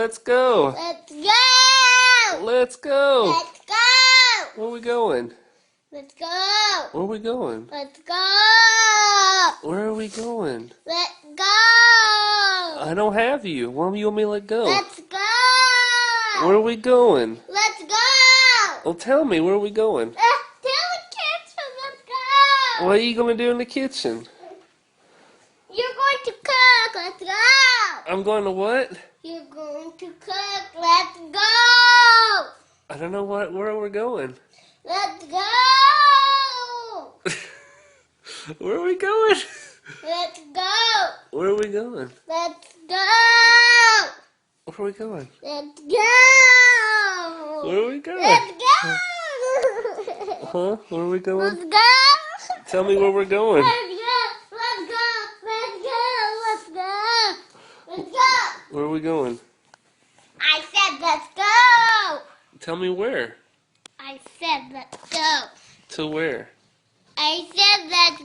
Let's go. Let's go. Let's go. Let's go. Where are we going? Let's go. Where are we going? Let's go. Where are we going? Let's go. I don't have you. Why do you want me to let go? Let's go. Where are we going? Let's go. Well, tell me, where are we going? Tell the kids let's go. What are you going to do in the kitchen? You're going to cook. Let's go. I'm going to what? You're going to cook. Let's go. I don't know where we're going. Let's go. Where are we going? Let's go. Where are we going? Let's go. Where are we going? Let's go. Where are we going? Let's go. Huh? Where are we going? Let's go. Tell me where we're going. Let's go. Let's go. Let's go. Let's go. Let's go. Where are we going? I said let's go. Tell me where. I said let's go. To where? I said let's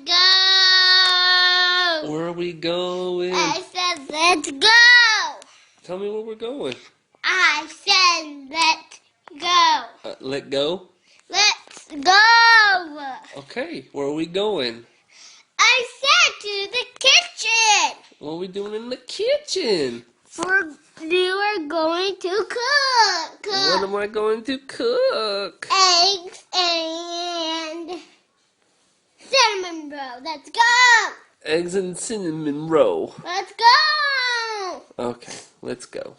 go. Where are we going? I said let's go. Tell me where we're going. I said let's go. Let go? Let's go. Okay, where are we going? I said to the kitchen. What are we doing in the kitchen? You are going to cook. What am I going to cook? Eggs and cinnamon roll. Let's go. Eggs and cinnamon roll. Let's go. Okay, let's go.